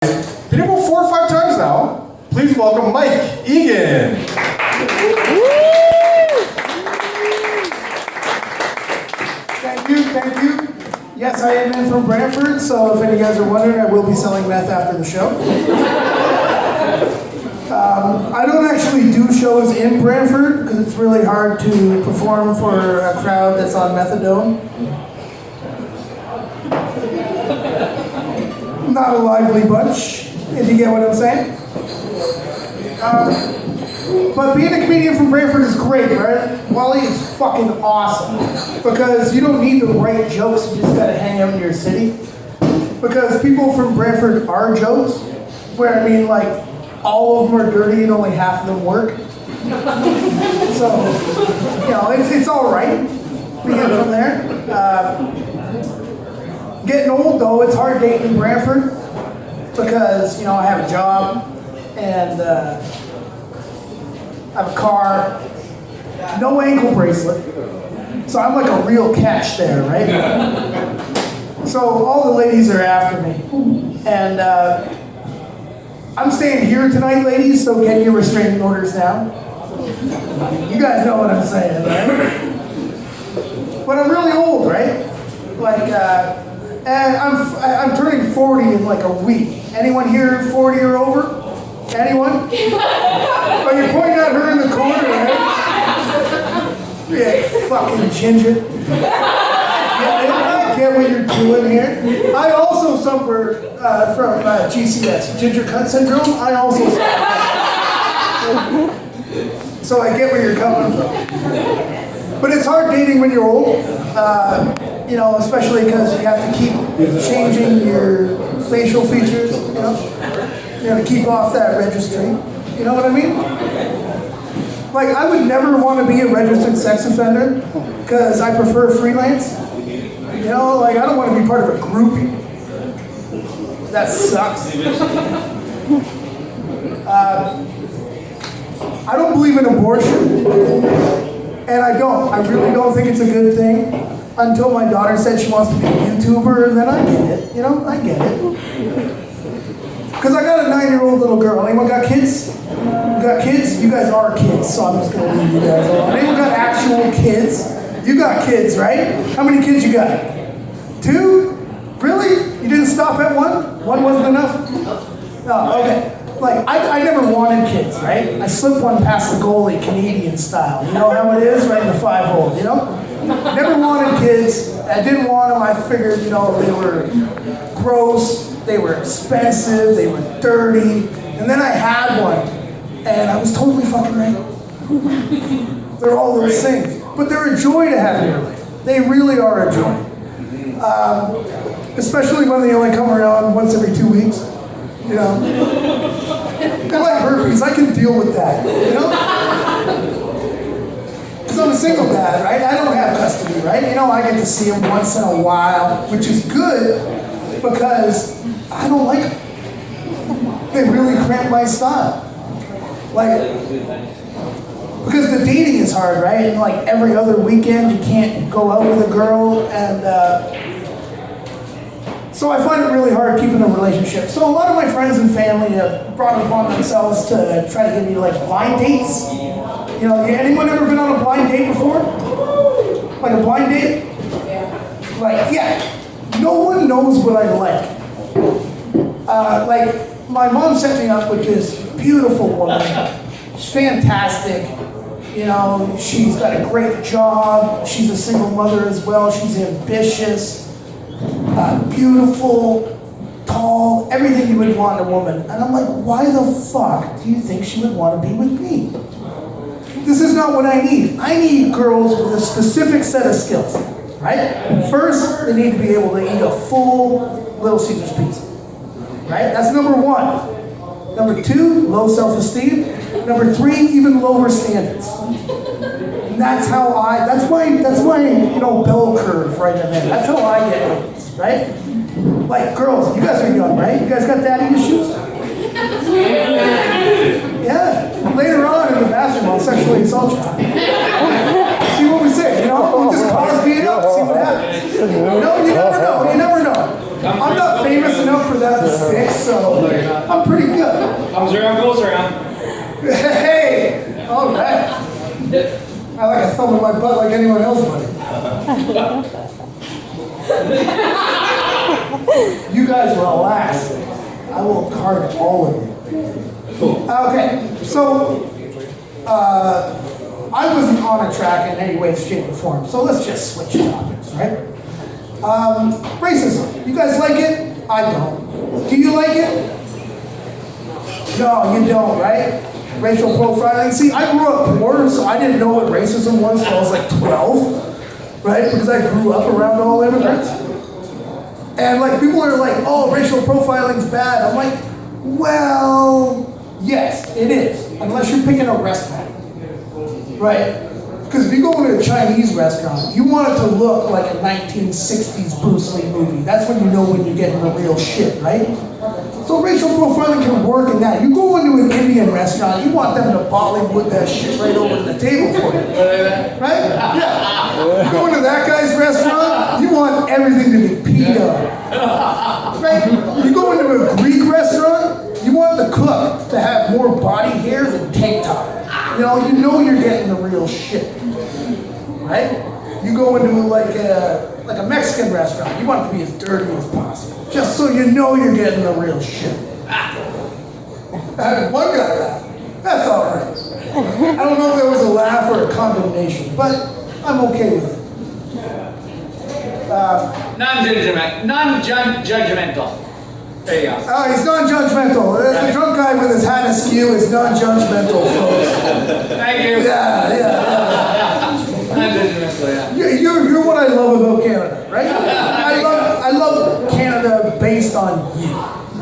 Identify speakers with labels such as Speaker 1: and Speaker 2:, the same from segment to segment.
Speaker 1: Been here 4 or 5 times now. Please welcome Mike Egan.
Speaker 2: Thank you. Yes, I am in from Brantford, so if any of you guys are wondering, I will be selling meth after the show. I don't actually do shows in Brantford because it's really hard to perform for a crowd that's on methadone. Not a lively bunch, if you get what I'm saying. But being a comedian from Brantford is great, right? Wally is fucking awesome. Because you don't need to write jokes, you just gotta hang out in your city. Because people from Brantford are jokes, where I mean, like, all of them are dirty and only half of them work. So, you know, it's all right. We get from there. Getting old though, it's hard dating in Brantford because, you know, I have a job and I have a car, no ankle bracelet. So I'm like a real catch there, right? So all the ladies are after me. And I'm staying here tonight, ladies, so get your restraining orders down. You guys know what I'm saying, right? But I'm really old, right? Like, and I'm turning 40 in like a week. Anyone here 40 or over? Anyone? Oh, you're pointing at her in the corner, right? Yeah, fucking ginger. I get what you're doing here. I also suffer from GCS, ginger cunt syndrome. I also suffer. So I get where you're coming from. But it's hard dating when you're old. You know, especially because you have to keep changing your facial features, you know? You have to keep off that registry. You know what I mean? Like, I would never want to be a registered sex offender because I prefer freelance. You know, like, I don't want to be part of a groupie. That sucks. I don't believe in abortion. And I don't. I really don't think it's a good thing. Until my daughter said she wants to be a YouTuber, and then I get it. You know, I get it. Because I got a 9-year-old little girl. Anyone got kids? You got kids? You guys are kids, so I'm just going to leave you guys alone. Anyone got actual kids? You got kids, right? How many kids you got? 2? Really? You didn't stop at 1? 1 wasn't enough? Oh, okay. Like, I never wanted kids, right? I slipped one past the goalie, Canadian style. You know how it is? Right in the 5-hole, you know? Never wanted kids. I didn't want them. I figured, you know, they were gross, they were expensive, they were dirty. And then I had one, and I was totally fucking right. They're all those things. But they're a joy to have in your life. They really are a joy. Especially when they only come around once every 2 weeks. You know? They're like herpes. I can deal with that, you know? I'm a single dad, right? I don't have custody, right? You know, I get to see them once in a while, which is good because I don't like them. They really cramp my style. Like, because the dating is hard, right? And like every other weekend, you can't go out with a girl, and so I find it really hard keeping a relationship. So a lot of my friends and family have brought it upon themselves to try to give me like blind dates. You know, anyone ever been on a blind date before? Like a blind date? Like, yeah, no one knows what I like. Like, my mom set me up with this beautiful woman. She's fantastic. You know, she's got a great job. She's a single mother as well. She's ambitious, beautiful, tall, everything you would want in a woman. And I'm like, why the fuck do you think she would want to be with me? This is not what I need. I need girls with a specific set of skills, right? First, they need to be able to eat a full Little Caesars pizza, right? That's number 1. Number 2, low self-esteem. Number 3, even lower standards. And that's my, you know, bell curve right in there. That's how I get ladies, right? Like, girls, you guys are young, right? You guys got daddy issues? Yeah. Later on in the bathroom, I'll sexually assault you. See what we say, you know? We'll just Cosby it up, see what happens. No, you never know. I'm not famous enough for that got sticks, so I'm pretty good.
Speaker 3: Comes around, goes around.
Speaker 2: Hey! All right. I like a thumb in my butt like anyone else, buddy. You guys relax. I will card all of you. Okay, so I wasn't on a track in any way, shape, or form, so let's just switch topics, right? Racism. You guys like it? I don't. Do you like it? No, you don't, right? Racial profiling. See, I grew up poor, so I didn't know what racism was until I was like 12, right? Because I grew up around all immigrants. And like people are like, oh, racial profiling's bad. I'm like, well, yes, it is. Unless you're picking a restaurant, right? Because if you go into a Chinese restaurant, you want it to look like a 1960s Bruce Lee movie. That's when you know when you're getting the real shit, right? So racial profiling can work in that. You go into an Indian restaurant, you want them to Bollywood that shit right over the table for you. Right? Yeah. You go into that guy's restaurant, you want everything to be pita. Right? You go into a Greek restaurant, you want the cook to have more body hair than tank top. You know you're getting the real shit. Right? You go into like a Mexican restaurant, you want it to be as dirty as possible. Just so you know you're getting the real shit. I had one guy laugh. That's all right. I don't know if there was a laugh or a condemnation, but I'm okay with it.
Speaker 3: Non-judgmental. There you go.
Speaker 2: He's non-judgmental. The drunk guy with his hat askew is non-judgmental, folks.
Speaker 3: Thank you.
Speaker 2: Yeah.
Speaker 3: Non-judgmental, yeah.
Speaker 2: You're what I love about Canada, right? I love Canada based on you.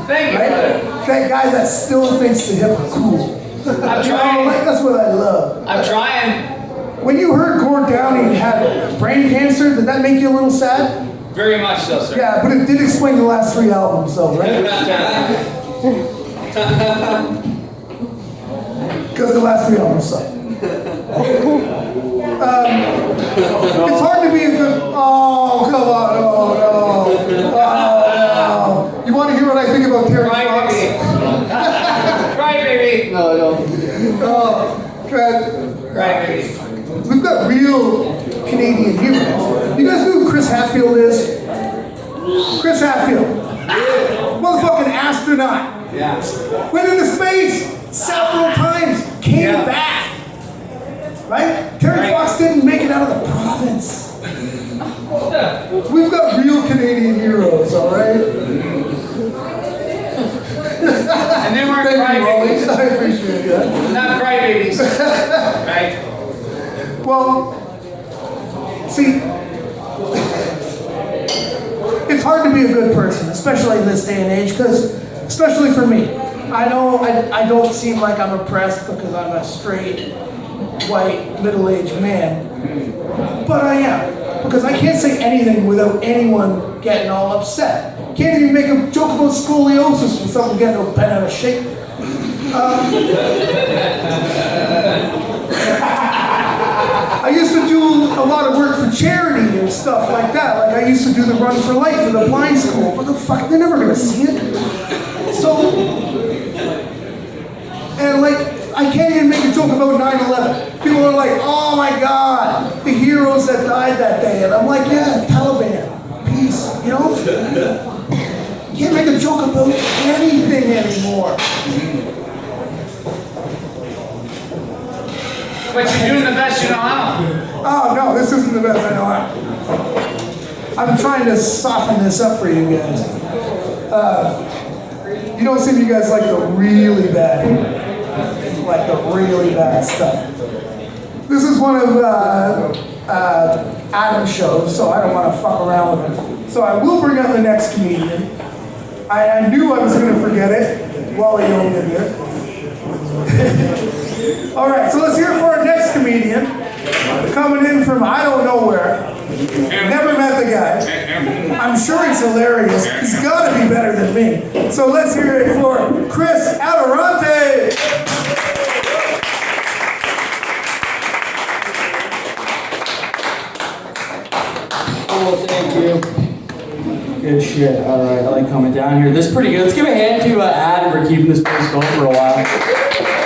Speaker 3: Thank you.
Speaker 2: Right? That guy that still thinks the hip are cool.
Speaker 3: I'm trying.
Speaker 2: That's what I love.
Speaker 3: I'm trying.
Speaker 2: When you heard Gord Downie had brain cancer, did that make you a little sad?
Speaker 3: Very much so, sir.
Speaker 2: Yeah, but it did explain the last 3 albums, though, right? Because the last 3 albums suck. It's hard to be a good. Oh, come on! Oh no! You want to hear what I think about Terry Fox?
Speaker 3: Cry, baby.
Speaker 2: No.
Speaker 3: Cry, baby.
Speaker 2: We've got real Canadian heroes. You guys know who Chris Hadfield is? Chris Hadfield. Motherfucking astronaut.
Speaker 3: Yeah.
Speaker 2: Went into space several times. Came back. Right? Terry Fox didn't make it out of the province. We've got real Canadian heroes, all right?
Speaker 3: And then we're crybabies.
Speaker 2: I appreciate that.
Speaker 3: Not crybabies. Right?
Speaker 2: Well, see, it's hard to be a good person, especially in this day and age, because, especially for me, I know I don't seem like I'm oppressed because I'm a straight, white, middle-aged man, but I am, because I can't say anything without anyone getting all upset. Can't even make a joke about scoliosis without them getting bent out of shape. I used to do a lot of work for charity and stuff like that. Like I used to do the Run for Life for the blind school, but they're never gonna see it. So, and like, I can't even make a joke about 9/11. People are like, oh my God, the heroes that died that day. And I'm like, yeah, Taliban, peace, you know? Can't make a joke about anything anymore.
Speaker 3: But you're doing the best you know how.
Speaker 2: Oh no, this isn't the best I know how. I'm trying to soften this up for you guys. You don't seem you guys like the really bad stuff. This is one of Adam's shows, so I don't want to fuck around with him. So I will bring up the next comedian. I knew I was going to forget it. Wally owned it here. All right, so let's hear it for our next comedian. Coming in from I don't know where. Never met the guy. I'm sure he's hilarious. He's got to be better than me. So let's hear it for Chris Adorante.
Speaker 4: Oh, thank you. Good shit. shit. I like coming down here. This is pretty good. Let's give a hand to Adam for keeping this place going for a while.